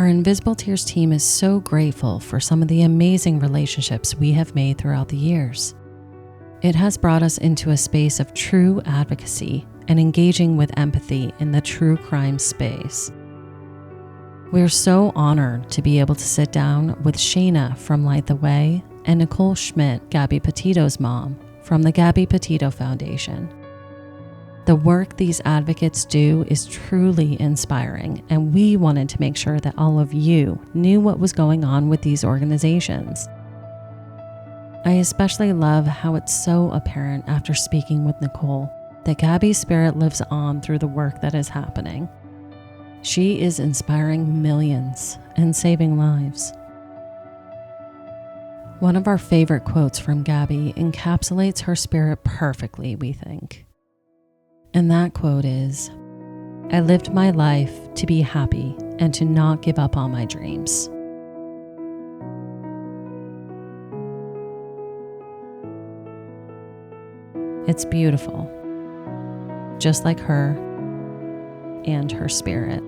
Our Invisible Tears team is so grateful for some of the amazing relationships we have made throughout the years. It has brought us into a space of true advocacy and engaging with empathy in the true crime space. We're so honored to be able to sit down with Shayna from Light the Way and Nichole Schmidt, Gabby Petito's mom, from the Gabby Petito Foundation. The work these advocates do is truly inspiring, and we wanted to make sure that all of you knew what was going on with these organizations. I especially love how it's so apparent after speaking with Nichole that Gabby's spirit lives on through the work that is happening. She is inspiring millions and saving lives. One of our favorite quotes from Gabby encapsulates her spirit perfectly, we think. And that quote is, "I lived my life to be happy and to not give up on my dreams." It's beautiful, just like her and her spirit.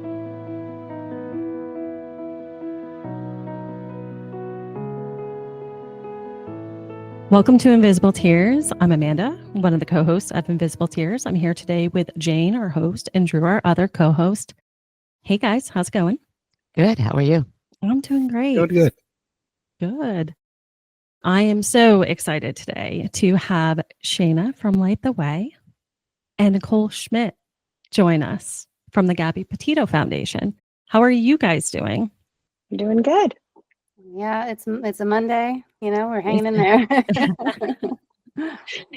Welcome to Invisible Tears. I'm Amanda, one of the co-hosts of Invisible Tears. I'm here today with Jane, our host, and Drew, our other co-host. Hey guys, how's it going? Good. How are you? I'm doing great. Good. Good. I am so excited today to have Shayna from Light the Way and Nichole Schmidt join us from the Gabby Petito Foundation. How are you guys doing? I'm doing good. Yeah, it's a Monday. We're hanging in there.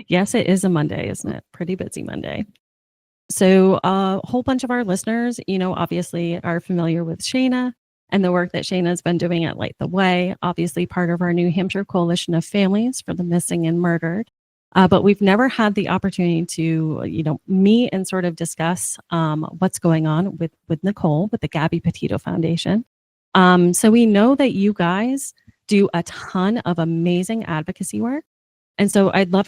Yes, it is a Monday, isn't it? Pretty busy Monday. So a whole bunch of our listeners, obviously are familiar with Shayna and the work that Shayna has been doing at Light the Way, obviously part of our New Hampshire Coalition of Families for the Missing and Murdered. But we've never had the opportunity to, meet and sort of discuss what's going on with Nichole, with the Gabby Petito Foundation. So we know that you guys do a ton of amazing advocacy work. And so I'd love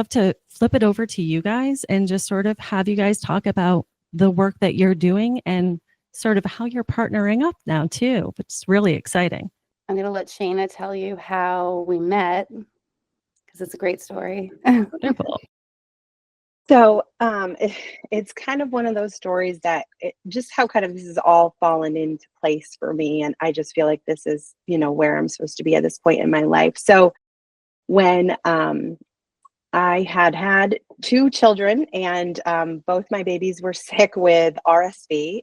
to flip it over to you guys and just sort of have you guys talk about the work that you're doing and sort of how you're partnering up now too, which is really exciting. I'm going to let Shayna tell you how we met because it's a great story. Wonderful. So it's kind of one of those stories that just how kind of this has all fallen into place for me. And I just feel like this is, where I'm supposed to be at this point in my life. So when I had 2 children and both my babies were sick with RSV,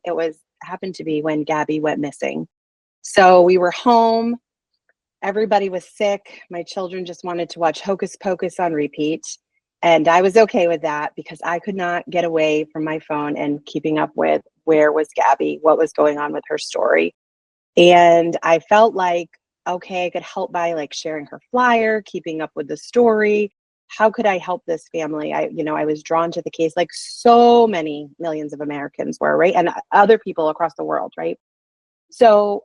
happened to be when Gabby went missing. So we were home. Everybody was sick. My children just wanted to watch Hocus Pocus on repeat. And I was okay with that because I could not get away from my phone and keeping up with where was Gabby, what was going on with her story. And I felt like, okay, I could help by like sharing her flyer, keeping up with the story. How could I help this family? I was drawn to the case like so many millions of Americans were, right? And other people across the world, right? So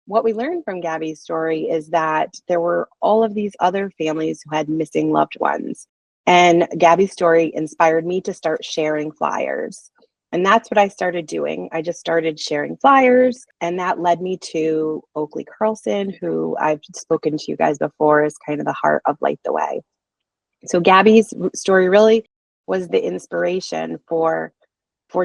what we learned from Gabby's story is that there were all of these other families who had missing loved ones. And Gabby's story inspired me to start sharing flyers. And that's what I started doing. I just started sharing flyers, and that led me to Oakley Carlson, who I've spoken to you guys before is kind of the heart of Light the Way. So Gabby's story really was the inspiration for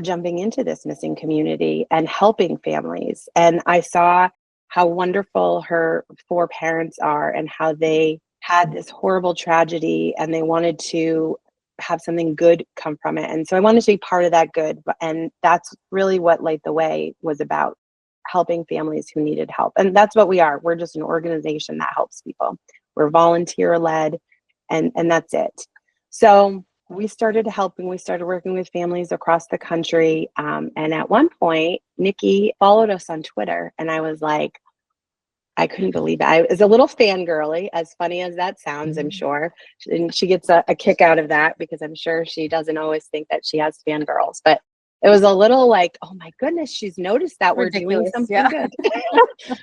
jumping into this missing community and helping families. And I saw how wonderful her 4 parents are and how they had this horrible tragedy and they wanted to have something good come from it. And so I wanted to be part of that good. And that's really what Light the Way was about, helping families who needed help. And that's what we are. We're just an organization that helps people. We're volunteer led and that's it. So we started helping, we started working with families across the country. And at one point, Nikki followed us on Twitter and I was like, I couldn't believe it. I was a little fangirly, as funny as that sounds, I'm sure. And she gets a kick out of that because I'm sure she doesn't always think that she has fangirls. But it was a little like, oh my goodness, she's noticed that we're doing something good.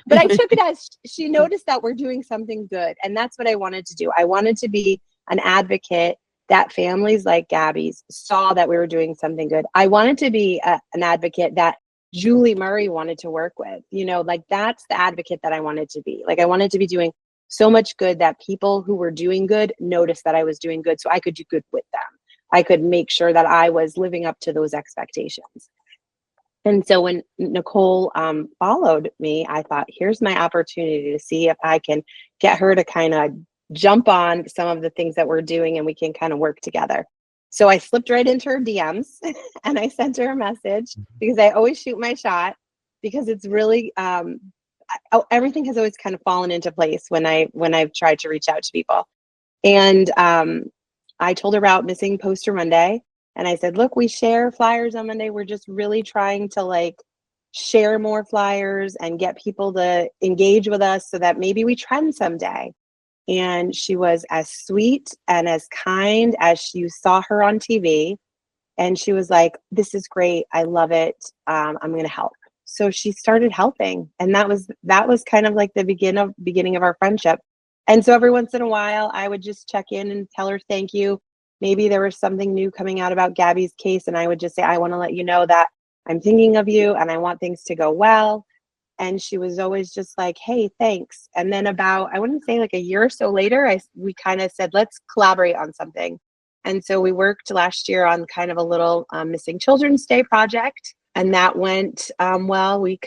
But I took it as she noticed that we're doing something good. And that's what I wanted to do. I wanted to be an advocate that families like Gabby's saw that we were doing something good. I wanted to be an advocate that Julie Murray wanted to work with. Like that's the advocate that I wanted to be. Like I wanted to be doing so much good that people who were doing good noticed that I was doing good so I could do good with them. I could make sure that I was living up to those expectations. And so when Nichole followed me, I thought, here's my opportunity to see if I can get her to kind of jump on some of the things that we're doing and we can kind of work together. So I slipped right into her DMs and I sent her a message because I always shoot my shot, because it's really everything has always kind of fallen into place when I've tried to reach out to people. And I told her about Missing Poster Monday. And I said, look, we share flyers on Monday. We're just really trying to like share more flyers and get people to engage with us so that maybe we trend someday. And she was as sweet and as kind as you saw her on TV. And she was like, this is great. I love it. I'm going to help. So she started helping. And that was kind of like the beginning of our friendship. And so every once in a while, I would just check in and tell her thank you. Maybe there was something new coming out about Gabby's case, and I would just say, I want to let you know that I'm thinking of you and I want things to go well. And she was always just like, hey, thanks. And then about, I wouldn't say like a year or so later, we kind of said, let's collaborate on something. And so we worked last year on kind of a little Missing Children's Day project. And that went well. We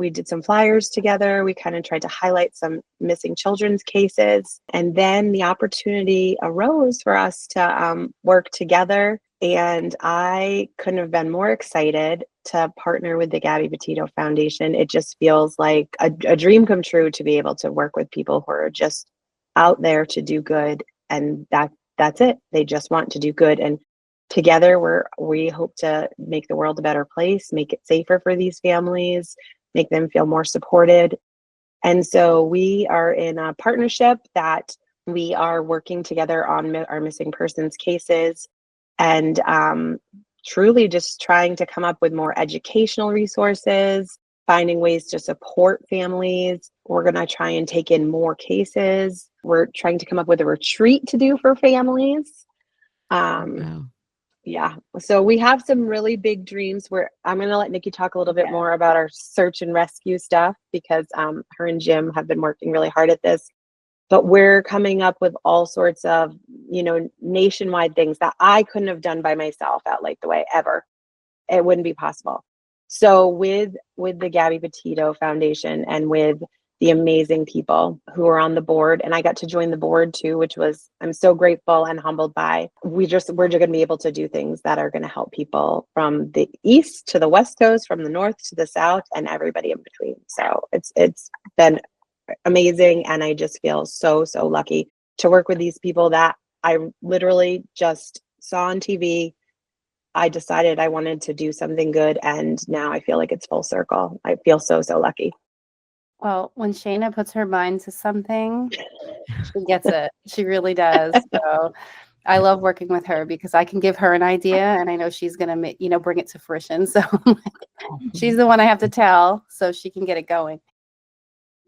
did some flyers together. We kind of tried to highlight some missing children's cases. And then the opportunity arose for us to work together. And I couldn't have been more excited to partner with the Gabby Petito Foundation. It just feels like a dream come true to be able to work with people who are just out there to do good. And that's it. They just want to do good. And together, we hope to make the world a better place, make it safer for these families, make them feel more supported. And so we are in a partnership that we are working together on our missing persons cases, and truly just trying to come up with more educational resources, finding ways to support families. We're going to try and take in more cases. We're trying to come up with a retreat to do for families. Wow. Yeah. So we have some really big dreams where I'm going to let Nikki talk a little bit more about our search and rescue stuff, because her and Jim have been working really hard at this. But we're coming up with all sorts of, nationwide things that I couldn't have done by myself at Light the Way ever. It wouldn't be possible. So with the Gabby Petito Foundation and with the amazing people who are on the board, and I got to join the board too, which was, I'm so grateful and humbled by. We're just going to be able to do things that are going to help people from the east to the west coast, from the north to the south, and everybody in between. So it's been amazing, and I just feel so lucky to work with these people that I literally just saw on TV. I decided I wanted to do something good, and now I feel like it's full circle. I feel so lucky. Well, when Shayna puts her mind to something, she gets it. She really does. So I love working with her because I can give her an idea and I know she's going to, bring it to fruition. So she's the one I have to tell so she can get it going.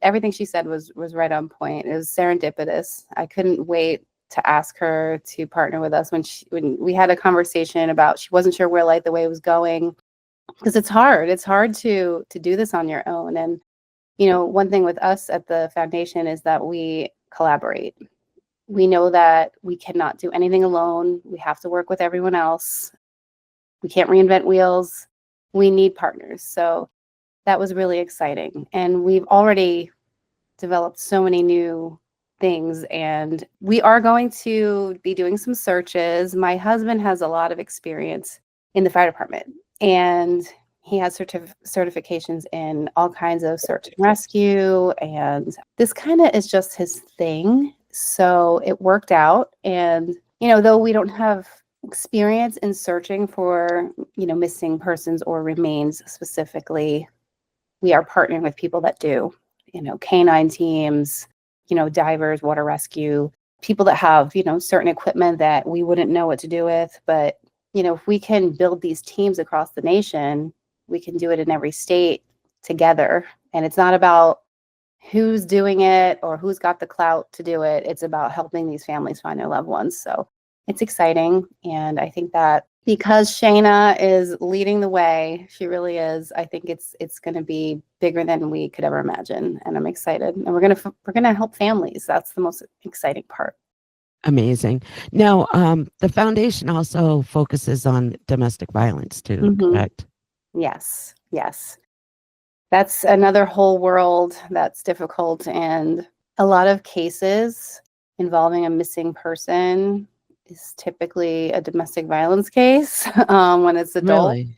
Everything she said was right on point. It was serendipitous. I couldn't wait to ask her to partner with us when we had a conversation about, she wasn't sure where Light the Way was going, because it's hard. It's hard to do this on your own. And one thing with us at the foundation is that we collaborate. We know that we cannot do anything alone. We have to work with everyone else. We can't reinvent wheels. We need partners. So that was really exciting. And we've already developed so many new things, and we are going to be doing some searches. My husband has a lot of experience in the fire department, and he has certifications in all kinds of search and rescue, and this kind of is just his thing. So it worked out. And, though we don't have experience in searching for, missing persons or remains specifically, we are partnering with people that do, canine teams, divers, water rescue, people that have, certain equipment that we wouldn't know what to do with. But, if we can build these teams across the nation, we can do it in every state together. And it's not about who's doing it or who's got the clout to do it. It's about helping these families find their loved ones. So it's exciting. And I think that Because Shayna is leading the way, she really is. I think it's going to be bigger than we could ever imagine, and I'm excited. And we're gonna help families. That's the most exciting part. Amazing. Now, the foundation also focuses on domestic violence too, correct? Yes, yes. That's another whole world that's difficult, and a lot of cases involving a missing person is typically a domestic violence case when it's adult. Really?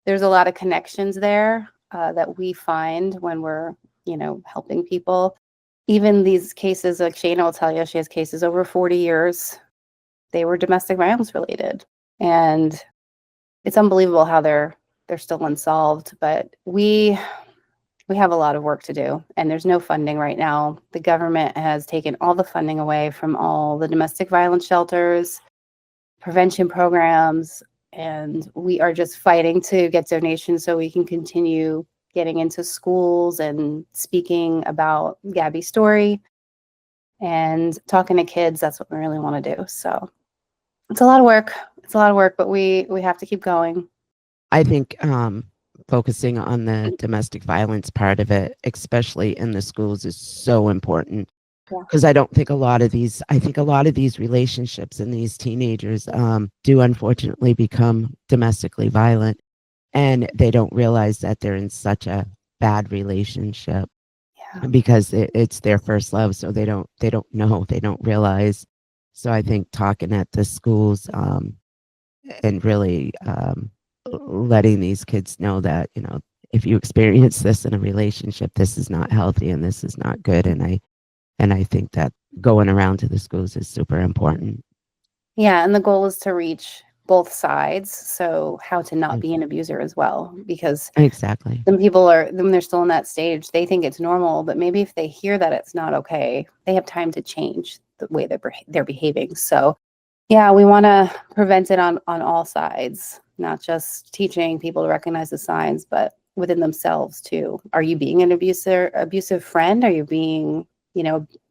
There's a lot of connections there that we find when we're, helping people. Even these cases, like Shayna will tell you, she has cases over 40 years. They were domestic violence related. And it's unbelievable how they're still unsolved. But we have a lot of work to do, and there's no funding right now. The government has taken all the funding away from all the domestic violence shelters, prevention programs, and we are just fighting to get donations so we can continue getting into schools and speaking about Gabby's story and talking to kids. That's what we really want to do. So it's a lot of work. But we have to keep going. I think focusing on the domestic violence part of it, especially in the schools, is so important. Because I think a lot of these relationships and these teenagers do unfortunately become domestically violent, and they don't realize that they're in such a bad relationship because it's their first love. So they don't know, they don't realize. So I think talking at the schools and really letting these kids know that, if you experience this in a relationship, this is not healthy and this is not good. And I think that going around to the schools is super important. Yeah, and the goal is to reach both sides. So how to not be an abuser as well, because exactly, when they're still in that stage, they think it's normal, but maybe if they hear that it's not okay, they have time to change the way they're behaving. So yeah, we want to prevent it on all sides, not just teaching people to recognize the signs, but within themselves too. Are you being an abusive friend? Are you being,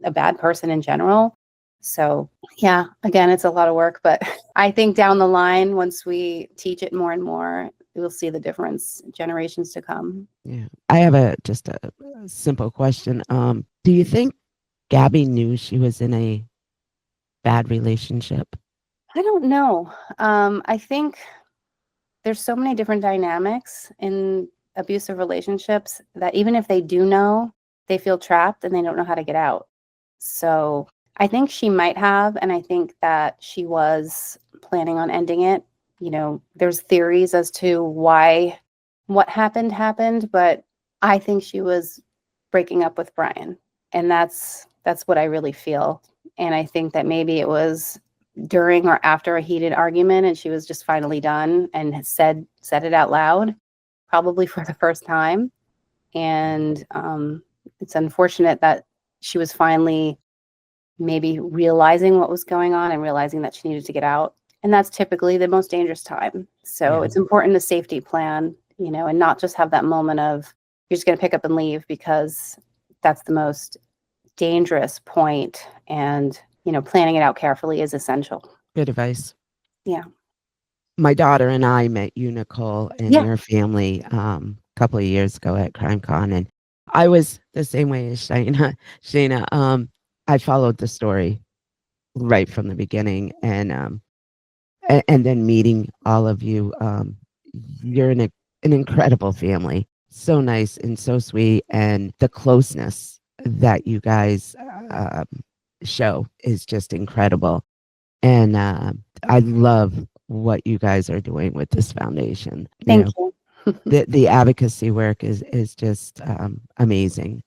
a bad person in general? So yeah, again, it's a lot of work, but I think down the line, once we teach it more and more, we'll see the difference generations to come. Yeah. I have just a simple question. Do you think Gabby knew she was in a bad relationship? I don't know. I think there's so many different dynamics in abusive relationships that even if they do know, they feel trapped and they don't know how to get out. So I think she might have, and I think that she was planning on ending it. There's theories as to why what happened, but I think she was breaking up with Brian. And that's what I really feel. And I think that maybe it was during or after a heated argument and she was just finally done and has said it out loud, probably for the first time. And it's unfortunate that she was finally maybe realizing what was going on and realizing that she needed to get out. And that's typically the most dangerous time. So it's important to safety plan, and not just have that moment of you're just going to pick up and leave, because that's the most dangerous point. And, planning it out carefully is essential. Good advice. Yeah. My daughter and I met you, Nichole, and your family a couple of years ago at CrimeCon, and I was the same way as Shayna. I followed the story right from the beginning, and then meeting all of you. You're an incredible family, so nice and so sweet, and the closeness that you guys show is just incredible. And I love what you guys are doing with this foundation. Thank you. The advocacy work is just amazing.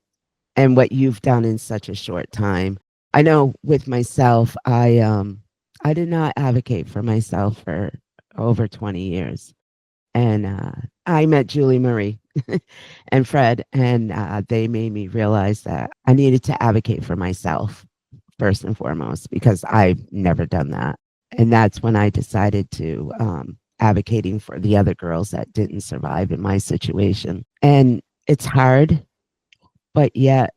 And what you've done in such a short time. I know with myself, I did not advocate for myself for over 20 years. And I met Julie Marie and Fred, and they made me realize that I needed to advocate for myself first and foremost, because I've never done that. And that's when I decided to advocating for the other girls that didn't survive in my situation. And it's hard, but yet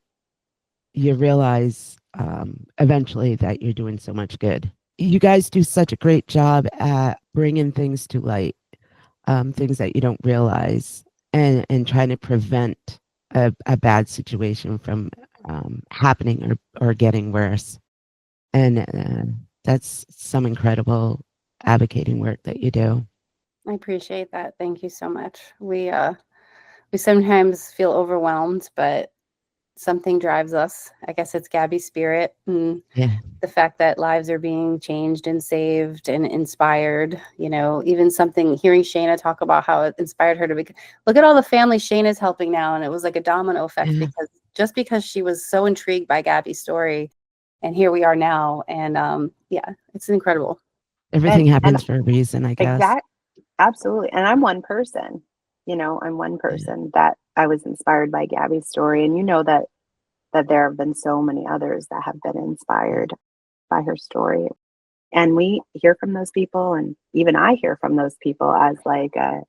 you realize eventually that you're doing so much good. you guys do such a great job at bringing things to light, things that you don't realize, and trying to prevent a bad situation from happening or getting worse. And that's some incredible advocating work that you do. I appreciate that. Thank you so much. We sometimes feel overwhelmed, but something drives us. I guess it's Gabby's spirit and Yeah. the fact that lives are being changed and saved and inspired. You know, even something hearing Shayna talk about how it inspired her to be. Look at all the family Shayna's helping now, and it was like a domino effect Yeah. because she was so intrigued by Gabby's story, and here we are now. And yeah, it's incredible. Everything And happens for a reason, I guess. absolutely. And I'm one person, I'm one person that I was inspired by Gabby's story. And that there have been so many others that have been inspired by her story. And we hear from those people, and even I hear from those people as like a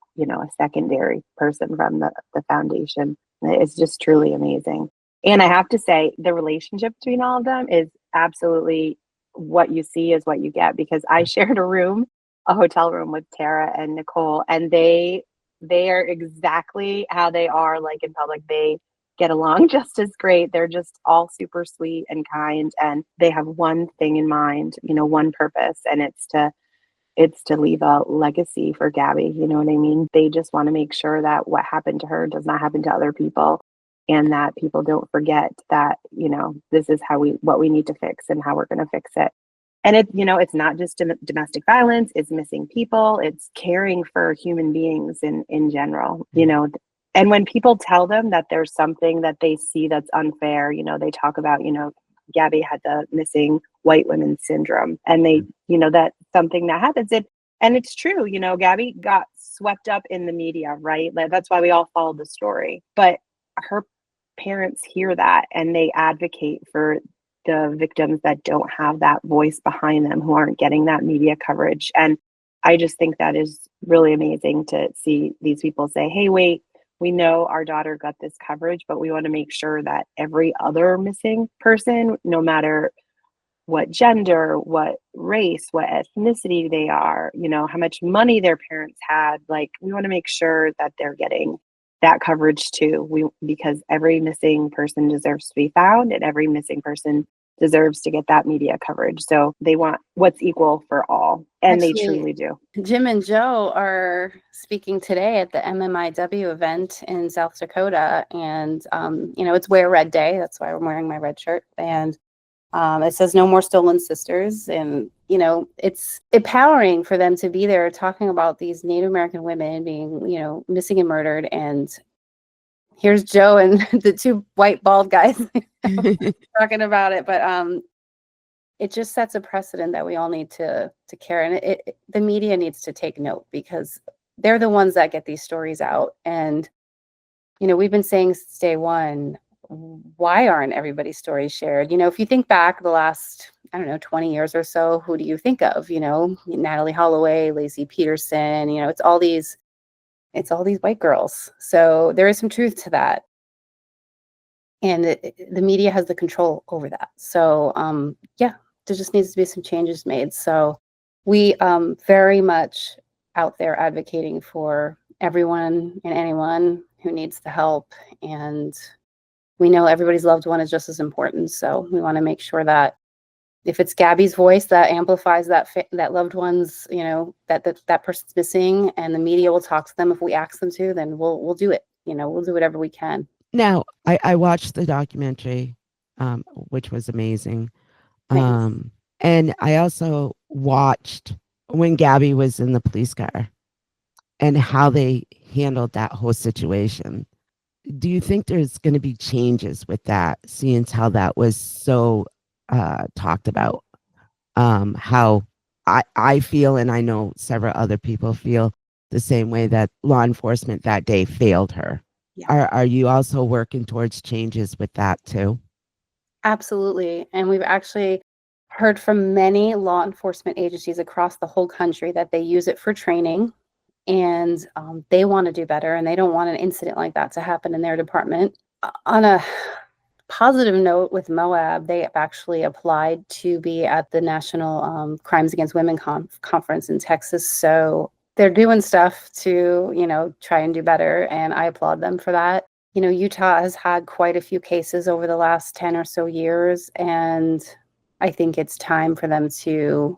secondary person from the foundation. It's just truly amazing. And I have to say, the relationship between all of them is absolutely what you see is what you get, because I shared a hotel room with Tara and Nichole, and they are exactly how they are like in public. They get along just as great. They're just all super sweet and kind, and they have one thing in mind, one purpose, and it's to leave a legacy for Gabby. You know what I mean? They just want to make sure that what happened to her does not happen to other people, and that people don't forget that, this is what we need to fix and how we're going to fix it. And it's not just domestic violence, it's missing people, it's caring for human beings in general, And when people tell them that there's something that they see that's unfair, they talk about, Gabby had the missing white women syndrome, and that's something that happens. And it's true, Gabby got swept up in the media, right? Like, that's why we all followed the story. But her parents hear that, and they advocate for the victims that don't have that voice behind them, who aren't getting that media coverage. And I just think that is really amazing to see these people say, hey, wait, we know our daughter got this coverage, but we want to make sure that every other missing person, no matter what gender, what race, what ethnicity they are, how much money their parents had, like, we want to make sure that they're getting that coverage too. Because every missing person deserves to be found, and every missing person deserves to get that media coverage. So they want what's equal for all, and Actually, they truly do. Jim and Joe are speaking today at the MMIW event in South Dakota, and it's Wear Red Day. That's why I'm wearing my red shirt, and it says "No More Stolen Sisters," and it's empowering for them to be there talking about these Native American women being missing and murdered. And here's Joe and the two white bald guys talking about it, but it just sets a precedent that we all need to care, and the media needs to take note, because they're the ones that get these stories out. And we've been saying since day one, why aren't everybody's stories shared? If you think back the last, 20 years or so, who do you think of? Natalie Holloway, Lacey Peterson, it's all these white girls. So there is some truth to that. And the media has the control over that. So yeah, there just needs to be some changes made. So we very much out there advocating for everyone and anyone who needs the help. And we know everybody's loved one is just as important. So we want to make sure that if it's Gabby's voice that amplifies that loved one's, that person's missing, and the media will talk to them if we ask them to, then we'll do it. We'll do whatever we can. Now, I watched the documentary, which was amazing. Thanks. And I also watched when Gabby was in the police car and how they handled that whole situation. Do you think there's going to be changes with that, seeing how that was so talked about? How I feel, and I know several other people feel the same way, that law enforcement that day failed her. Yeah. Are you also working towards changes with that too? Absolutely. And we've actually heard from many law enforcement agencies across the whole country that they use it for training, and they want to do better, and they don't want an incident like that to happen in their department. On a positive note with Moab, they actually applied to be at the National Crimes Against Women conference in Texas. So they're doing stuff to, try and do better. And I applaud them for that. Utah has had quite a few cases over the last 10 or so years. And I think it's time for them to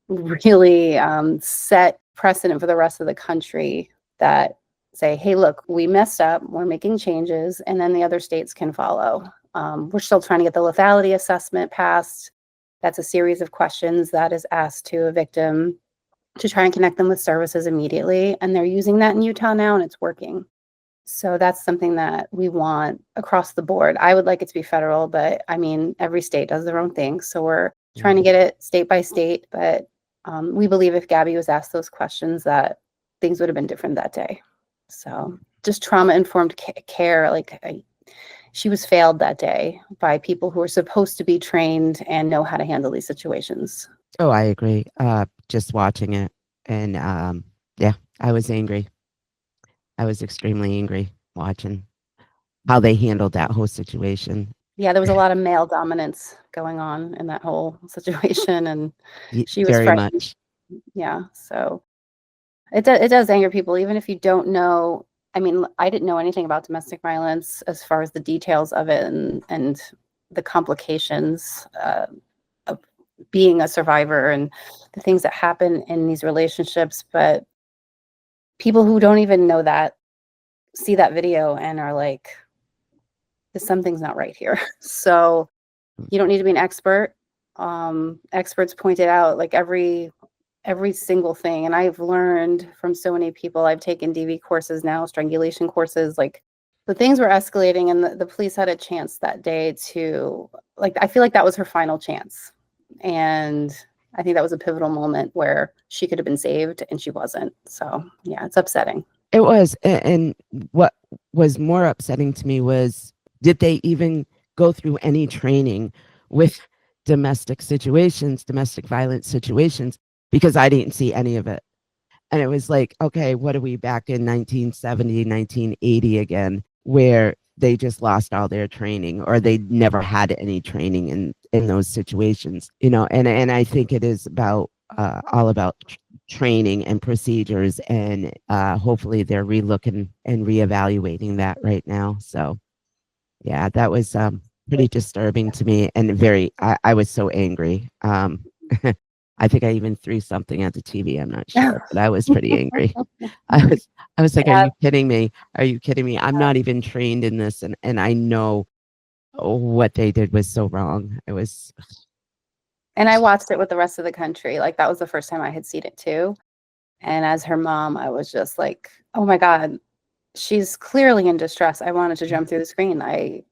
really set precedent for the rest of the country that say, hey, look, we messed up, we're making changes, and then the other states can follow. We're still trying to get the lethality assessment passed. That's a series of questions that is asked to a victim to try and connect them with services immediately. And they're using that in Utah now, and it's working. So that's something that we want across the board. I would like it to be federal, but I mean, every state does their own thing. So we're trying to get it state by state. But we believe if Gabby was asked those questions, that things would have been different that day. So just trauma-informed care, she was failed that day by people who are supposed to be trained and know how to handle these situations. Oh, I agree. Just watching it. And I was angry. I was extremely angry watching how they handled that whole situation. Yeah, there was a lot of male dominance going on in that whole situation. And she was very frightened. much. Yeah, so it does anger people, even if you don't know. I mean, I didn't know anything about domestic violence as far as the details of it and the complications of being a survivor and the things that happen in these relationships. But people who don't even know that see that video and are like, something's not right here. So you don't need to be an expert. Experts pointed out every single thing. And I've learned from so many people. I've taken DV courses now, strangulation courses, the things were escalating, and the police had a chance that day to, I feel like that was her final chance. And I think that was a pivotal moment where she could have been saved and she wasn't. So yeah, it's upsetting. It was. And what was more upsetting to me was, did they even go through any training with domestic violence situations? Because I didn't see any of it. And it was like, okay, what are we back in 1970, 1980 again, where they just lost all their training, or they never had any training in those situations, and I think it is about all about training and procedures, and hopefully they're relooking and reevaluating that right now. So yeah, that was pretty disturbing to me, and I was so angry. I think I even threw something at the TV. I'm not sure, but I was pretty angry. I was like, Are you kidding me? Are you kidding me? I'm not even trained in this. And I know what they did was so wrong. It was. And I watched it with the rest of the country. That was the first time I had seen it too. And as her mom, I was just like, oh my God, she's clearly in distress. I wanted to jump through the screen. I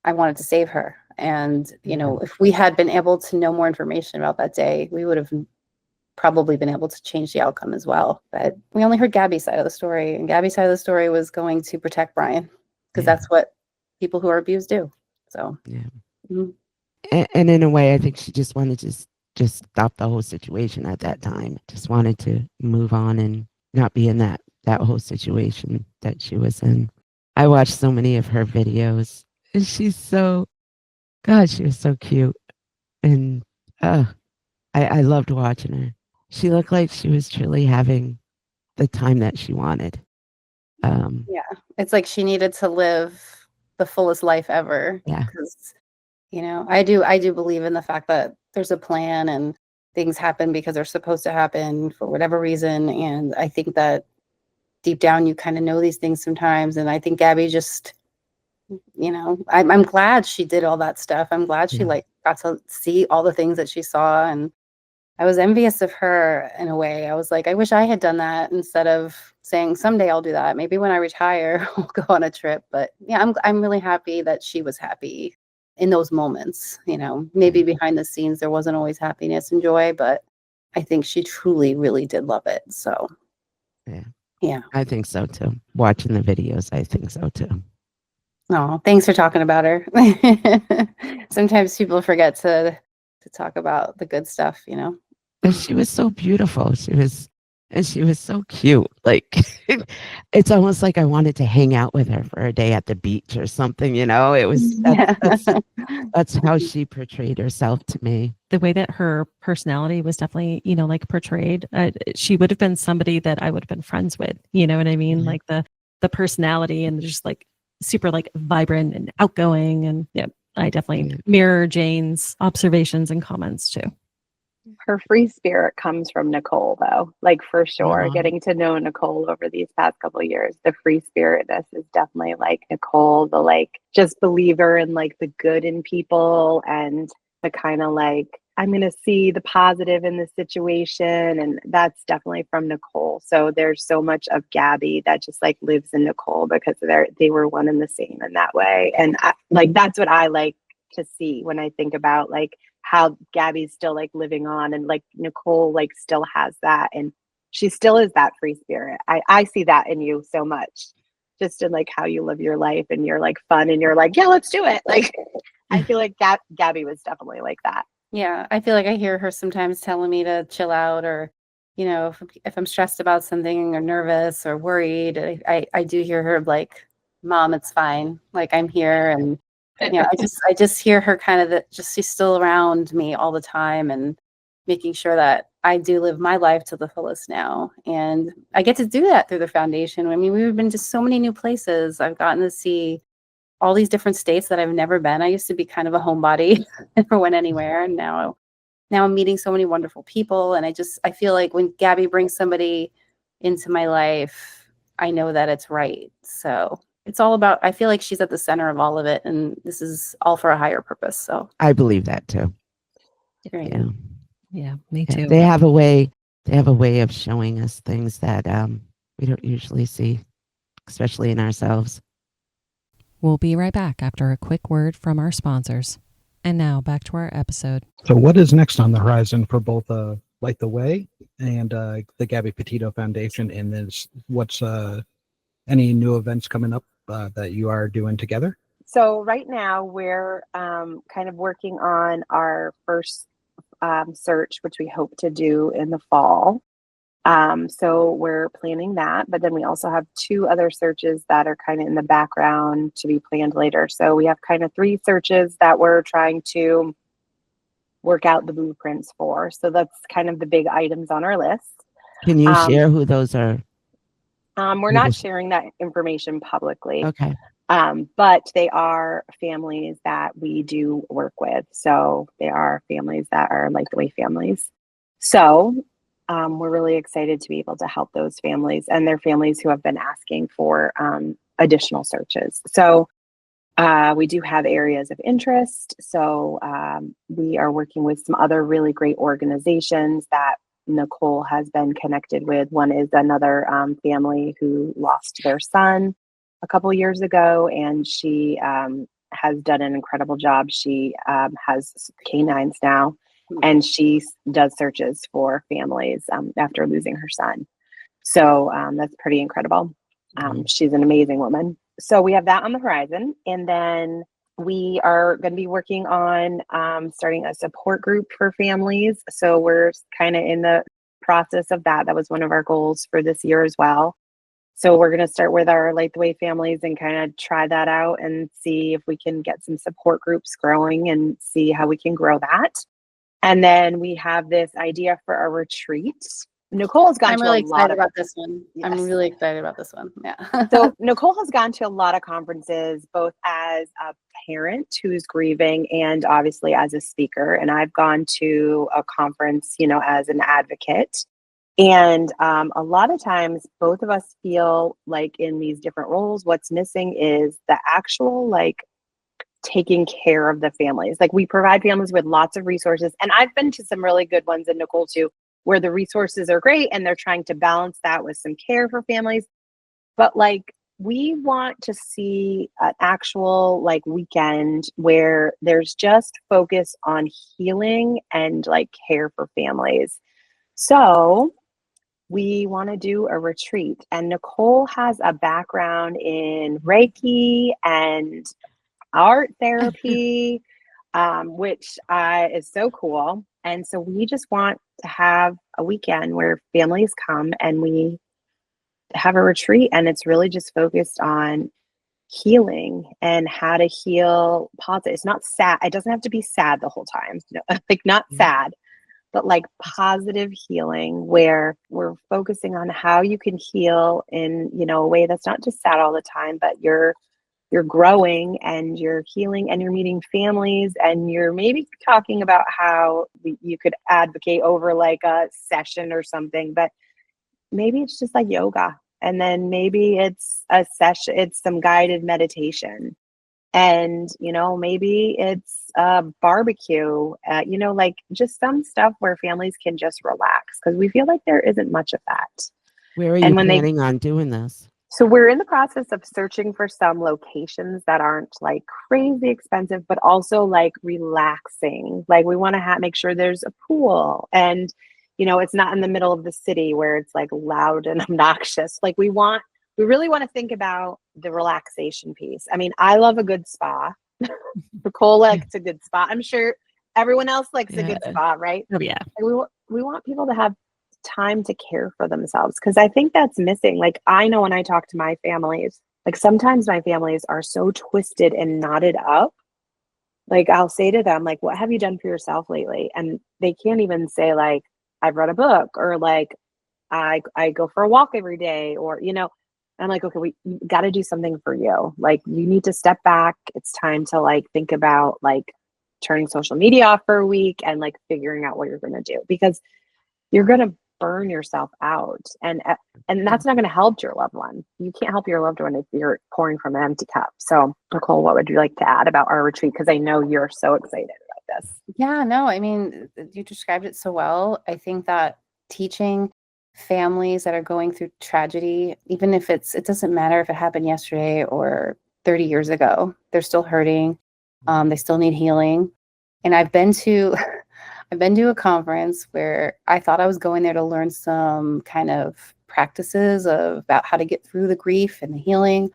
wanted to save her. And, if we had been able to know more information about that day, we would have probably been able to change the outcome as well. But we only heard Gabby's side of the story. And Gabby's side of the story was going to protect Brian, because that's what people who are abused do. So, yeah. Mm-hmm. And in a way, I think she just wanted to just stop the whole situation at that time. Just wanted to move on and not be in that whole situation that she was in. I watched so many of her videos, and she was so cute. And I loved watching her. She looked like she was truly having the time that she wanted. Yeah, it's like she needed to live the fullest life ever. Yeah. Because, I do believe in the fact that there's a plan and things happen because they're supposed to happen for whatever reason. And I think that deep down, you kind of know these things sometimes. And I think Gabby just, I'm glad she did all that stuff. I'm glad she got to see all the things that she saw. And I was envious of her in a way. I was like, I wish I had done that, instead of saying someday I'll do that. Maybe when I retire, we'll go on a trip. But yeah, I'm really happy that she was happy in those moments. Maybe behind the scenes, there wasn't always happiness and joy, but I think she truly, really did love it. So yeah, I think so too. Watching the videos, I think so too. Oh, thanks for talking about her. Sometimes people forget to talk about the good stuff, But she was so beautiful. She was, And she was so cute. Like, it's almost like I wanted to hang out with her for a day at the beach or something, you know? It was, that's how she portrayed herself to me. The way that her personality was definitely, like portrayed, she would have been somebody that I would have been friends with. You know what I mean? Mhm. Like the personality and just like super like vibrant and outgoing. And yeah, I definitely mirror Jane's observations and comments too. Her free spirit comes from Nichole, though, like for sure. Uh-huh. Getting to know Nichole over these past couple of years, the free spiritness is definitely like Nichole, the like just believer in like the good in people and the kind of like, I'm going to see the positive in the situation. And that's definitely from Nichole. So there's so much of Gabby that just like lives in Nichole because they were one and the same in that way. And like, that's what I like to see when I think about like how Gabby's still like living on and like Nichole like still has that and she still is that free spirit. I see that in you so much, just in like how you live your life and you're like fun and you're like, yeah, let's do it. Like I feel like Gabby was definitely like that. Yeah, I feel like I hear her sometimes telling me to chill out or, if I'm stressed about something or nervous or worried, I do hear her like, Mom, it's fine. Like I'm here. And, I just hear her kind of she's still around me all the time and making sure that I do live my life to the fullest now. And I get to do that through the foundation. I mean, we've been to so many new places. I've gotten to see all these different states that I've never been. I used to be kind of a homebody, never went anywhere. And now I'm meeting so many wonderful people. And I feel like when Gabby brings somebody into my life, I know that it's right. So it's all about, I feel like she's at the center of all of it. And this is all for a higher purpose. So I believe that too. great. Yeah. Yeah, me too. They have a way of showing us things that we don't usually see, especially in ourselves. We'll be right back after a quick word from our sponsors. And now back to our episode. So what is next on the horizon for both Light the Way and the Gabby Petito Foundation? And then what's any new events coming up that you are doing together? So right now we're kind of working on our first search, which we hope to do in the fall. So we're planning that, but then we also have 2 other searches that are kind of in the background to be planned later. So we have kind of 3 searches that we're trying to work out the blueprints for. So that's kind of the big items on our list. Can you share who those are? We're not sharing that information publicly. Okay. But they are families that we do work with. So they are families that are Light the Way families. So we're really excited to be able to help those families and their families who have been asking for additional searches. So we do have areas of interest. So we are working with some other really great organizations that Nichole has been connected with. One is another family who lost their son a couple of years ago, and she has done an incredible job. She has canines now, and she does searches for families after losing her son. So that's pretty incredible. She's an amazing woman. So we have that on the horizon. And then we are going to be working on starting a support group for families. So we're kind of in the process of that. That was one of our goals for this year as well. So we're going to start with our Light the Way families and kind of try that out and see if we can get some support groups growing and see how we can grow that. And then we have this idea for a retreat. Nichole's gone to a lot of... I'm really excited about this one. Yes. I'm really excited about this one. Yeah. So Nichole has gone to a lot of conferences, both as a parent who's grieving and obviously as a speaker. And I've gone to a conference, as an advocate. And a lot of times both of us feel like in these different roles, what's missing is the actual taking care of the families. Like we provide families with lots of resources. And I've been to some really good ones in Nichole too, where the resources are great and they're trying to balance that with some care for families. But we want to see an actual weekend where there's just focus on healing and care for families. So we want to do a retreat, and Nichole has a background in Reiki and art therapy, which is so cool. And so we just want to have a weekend where families come and we have a retreat, and it's really just focused on healing and how to heal positive. It's not sad. It doesn't have to be sad the whole time. No, like not sad, but like positive healing where we're focusing on how you can heal in, a way that's not just sad all the time, but you're growing and you're healing and you're meeting families, and you're maybe talking about how you could advocate over like a session or something, but maybe it's just like yoga. And then maybe it's a session, it's some guided meditation. And, maybe it's a barbecue, like just some stuff where families can just relax, because we feel like there isn't much of that. Where are you planning on doing this? So we're in the process of searching for some locations that aren't like crazy expensive, but also like relaxing. Like we want to make sure there's a pool, and it's not in the middle of the city where it's like loud and obnoxious. Like we really want to think about the relaxation piece. I mean, I love a good spa. Nichole likes a good spa. I'm sure everyone else likes a good spa, right? Oh, yeah. And we want people to have time to care for themselves, because I think that's missing. Like I know when I talk to my families, like sometimes my families are so twisted and knotted up. Like I'll say to them, like, what have you done for yourself lately? And they can't even say like, I've read a book, or like I go for a walk every day, or I'm like, okay, we got to do something for you. Like you need to step back. It's time to like think about like turning social media off for a week and like figuring out what you're going to do, because you're going to burn yourself out, and that's not going to help your loved one. You can't help your loved one if you're pouring from an empty cup. So Nichole, what would you like to add about our retreat? Because I know you're so excited about this. Yeah, no, I mean, you described it so well. I think that teaching families that are going through tragedy, even if it doesn't matter if it happened yesterday or 30 years ago, they're still hurting. They still need healing. And I've been to a conference where I thought I was going there to learn some kind of practices about how to get through the grief and the healing.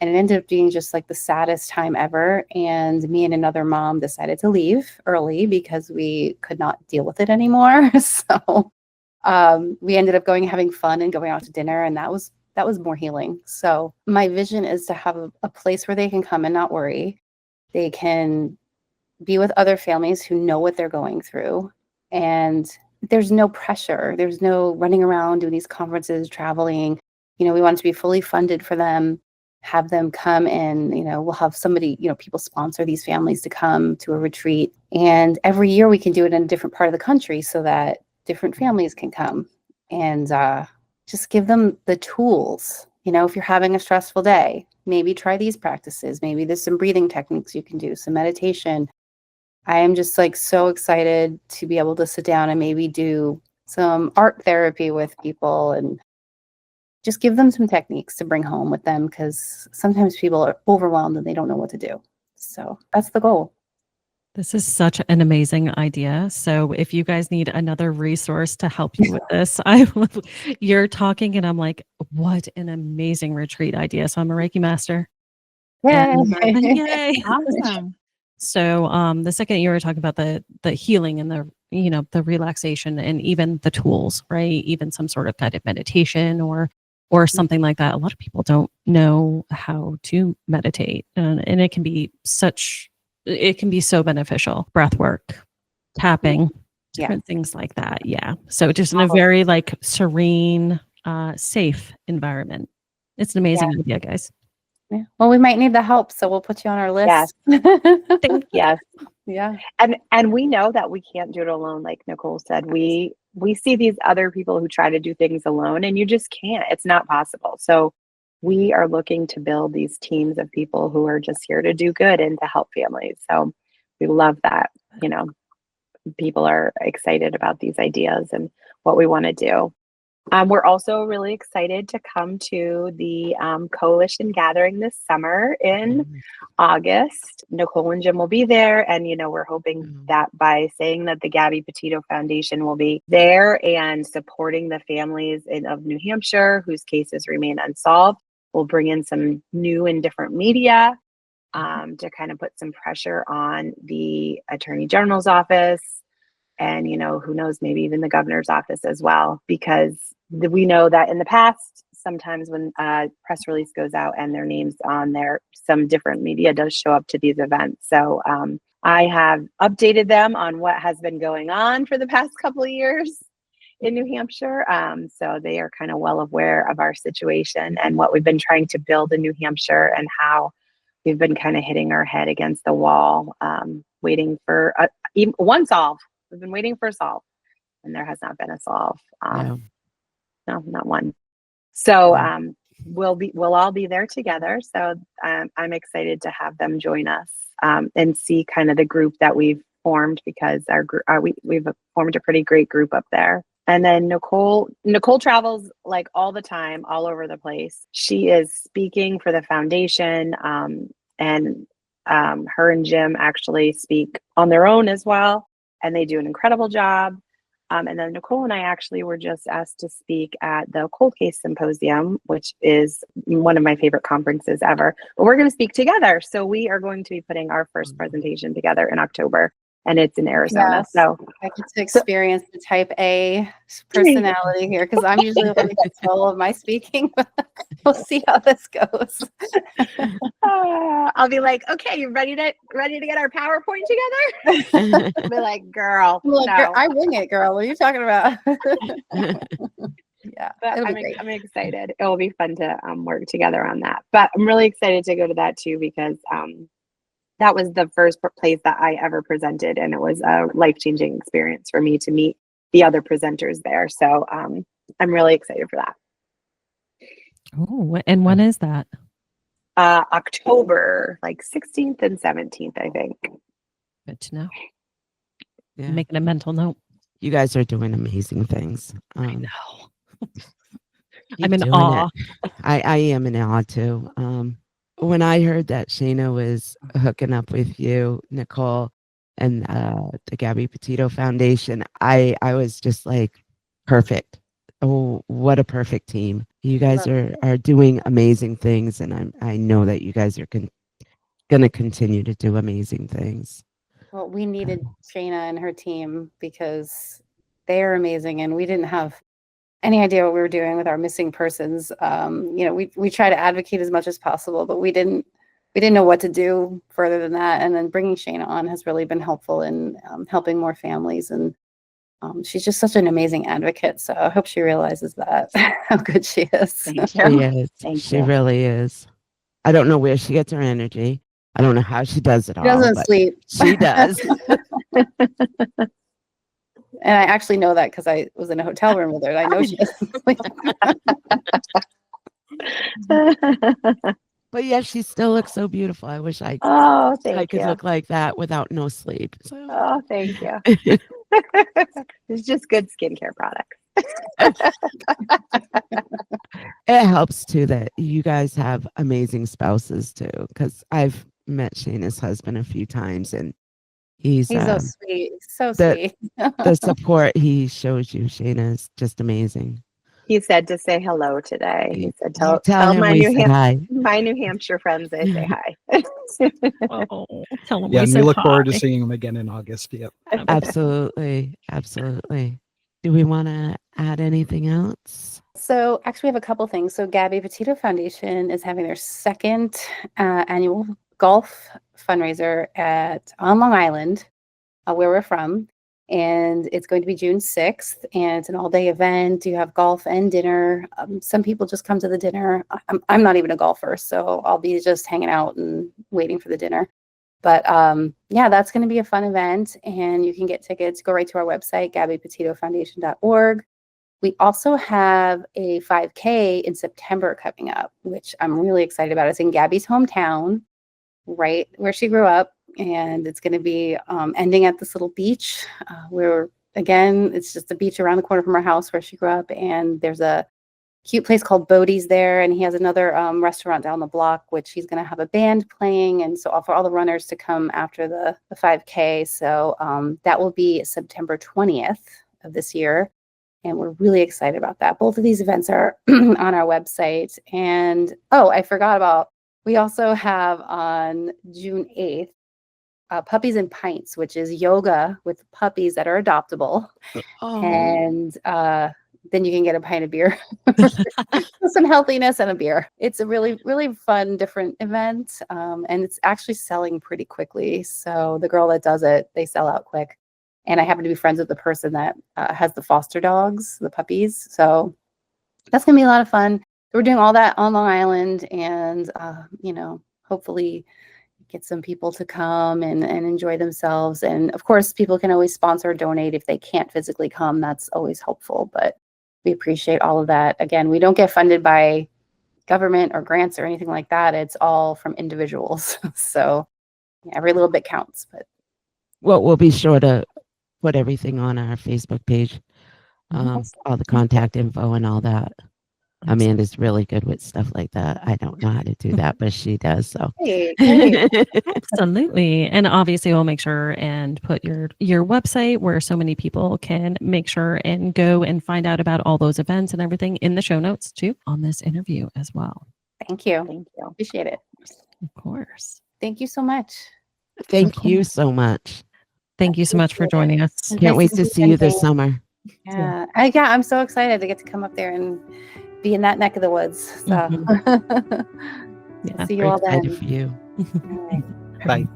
And it ended up being just like the saddest time ever. And me and another mom decided to leave early because we could not deal with it anymore. So we ended up having fun and going out to dinner. And that was more healing. So my vision is to have a place where they can come and not worry. They can be with other families who know what they're going through. And there's no pressure. There's no running around doing these conferences, traveling. We want to be fully funded for them, have them come in, we'll have somebody, people sponsor these families to come to a retreat. And every year we can do it in a different part of the country so that different families can come, and just give them the tools. If you're having a stressful day, maybe try these practices. Maybe there's some breathing techniques you can do, some meditation. I am just like so excited to be able to sit down and maybe do some art therapy with people and just give them some techniques to bring home with them, because sometimes people are overwhelmed and they don't know what to do. So that's the goal. This is such an amazing idea. So if you guys need another resource to help you with this, you're talking and I'm like, what an amazing retreat idea. So I'm a Reiki master. Yay. Yay. Awesome. So the second you were talking about the healing and the relaxation and even the tools, right? Even some sort of guided meditation or something like that. A lot of people don't know how to meditate, and it can be so beneficial. Breath work, tapping, different things like that. Yeah. So just in a very like serene, safe environment. It's an amazing idea, guys. Yeah. Well, we might need the help, so we'll put you on our list. Yes. Yeah. And we know that we can't do it alone. Like Nichole said, we see these other people who try to do things alone, and you just can't. It's not possible. So we are looking to build these teams of people who are just here to do good and to help families. So we love that, people are excited about these ideas and what we want to do. We're also really excited to come to the coalition gathering this summer in August. Nichole and Jim will be there. And, we're hoping that by saying that the Gabby Petito Foundation will be there and supporting the families of New Hampshire whose cases remain unsolved, we'll bring in some new and different media to kind of put some pressure on the Attorney General's office and, who knows, maybe even the governor's office as well, because we know that in the past, sometimes when a press release goes out and their name's on there, some different media does show up to these events. So I have updated them on what has been going on for the past couple of years in New Hampshire. So they are kind of well aware of our situation and what we've been trying to build in New Hampshire, and how we've been kind of hitting our head against the wall, waiting for even one solve. We've been waiting for a solve, and there has not been a solve. No, not one. So we'll all be there together. So I'm excited to have them join us and see kind of the group that we've formed, because we've formed a pretty great group up there. And then Nichole travels like all the time, all over the place. She is speaking for the foundation, and her and Jim actually speak on their own as well, and they do an incredible job. And then Nichole and I actually were just asked to speak at the Cold Case Symposium, which is one of my favorite conferences ever. But we're going to speak together. So we are going to be putting our first presentation together in October, and it's in Arizona. Yes, so I get to experience the type A personality here, because I'm usually really control of my speaking. We'll see how this goes. I'll be like, okay, you ready to get our PowerPoint together? I'll be like, girl, I'm like, no. I wing it, girl. What are you talking about? Yeah, But it'll be great. I'm excited. It will be fun to work together on that. But I'm really excited to go to that too, because that was the first place that I ever presented, and it was a life-changing experience for me to meet the other presenters there. So I'm really excited for that. Oh, and when is that? October, like 16th and 17th, I think. Good to know. Yeah. Making a mental note. You guys are doing amazing things. I know. Keep I'm in doing awe. it. I am in awe too. When I heard that Shayna was hooking up with you, Nichole, and the Gabby Petito Foundation, I was just like, perfect. Oh, what a perfect team. You guys are doing amazing things, and I know that you guys are going to continue to do amazing things. Well, we needed Shayna and her team, because they are amazing, and we didn't have any idea what we were doing with our missing persons. We try to advocate as much as possible, but we didn't know what to do further than that. And then bringing Shayna on has really been helpful in helping more families, and she's just such an amazing advocate. So I hope she realizes that how good she is. Thank you. She really is. I don't know where she gets her energy. I don't know how she does it all. She doesn't sleep. She does. And I actually know that because I was in a hotel room with her. I know she doesn't sleep. But yeah, she still looks so beautiful. I wish I could look like that without no sleep. So. Oh, thank you. It's just good skincare products. It helps too that you guys have amazing spouses too, because I've met Shayna's husband a few times, and he's so sweet. So the, sweet. the support he shows you, Shayna, is just amazing. He said to say hello today. He said, tell him my we said hi. my New Hampshire friends I say hi. Oh, tell him Yeah, we and said we look forward to hi. seeing him again in August. Yep. Absolutely. Do we want to add anything else? So actually we have a couple things. So Gabby Petito Foundation is having their second annual golf fundraiser on Long Island, where we're from. And it's going to be June 6th, and it's an all-day event. You have golf and dinner. Some people just come to the dinner. I'm not even a golfer, so I'll be just hanging out and waiting for the dinner. But yeah, that's going to be a fun event, and you can get tickets. Go right to our website, gabbypetitofoundation.org. We also have a 5K in September coming up, which I'm really excited about. It's in Gabby's hometown, right where she grew up. And it's going to be ending at this little beach where, again, it's just a beach around the corner from her house where she grew up. And there's a cute place called Bodie's there. And he has another restaurant down the block, which he's going to have a band playing. And so for all the runners to come after the 5K. So that will be September 20th of this year. And we're really excited about that. Both of these events are on our website. And, I forgot about, we also have on June 8th, Puppies and Pints, which is yoga with puppies that are adoptable. Oh, And then you can get a pint of beer, some healthiness and a beer. It's a really, really fun, different event. And it's actually selling pretty quickly. So the girl that does it, they sell out quick. And I happen to be friends with the person that has the foster dogs, the puppies. So that's going to be a lot of fun. We're doing all that on Long Island, and, hopefully get some people to come and enjoy themselves. And of course, people can always sponsor or donate if they can't physically come. That's always helpful, but we appreciate all of that. Again, we don't get funded by government or grants or anything like that. It's all from individuals. So every little bit counts. But well, we'll be sure to put everything on our Facebook page, all the contact info and all that. Amanda's really good with stuff like that. I don't know how to do that, but she does. So hey. Absolutely. And obviously we'll make sure and put your website where so many people can make sure and go and find out about all those events and everything in the show notes too on this interview as well. Thank you. Appreciate it. Of course. Thank you so much. thank you so much. Thank you so much for joining us. Can't wait to see you this summer. Yeah. I'm so excited to get to come up there and be in that neck of the woods. So Yeah, see you all then. Excited for you. All right. Bye.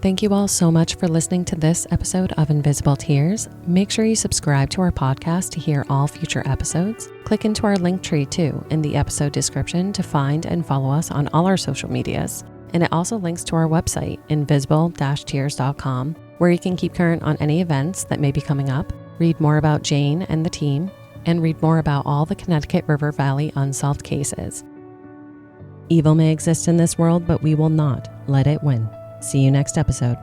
Thank you all so much for listening to this episode of Invisible Tears. Make sure you subscribe to our podcast to hear all future episodes. Click into our link tree too in the episode description to find and follow us on all our social medias. And it also links to our website, invisible-tears.com, where you can keep current on any events that may be coming up, read more about Jane and the team, and read more about all the Connecticut River Valley unsolved cases. Evil may exist in this world, but we will not let it win. See you next episode.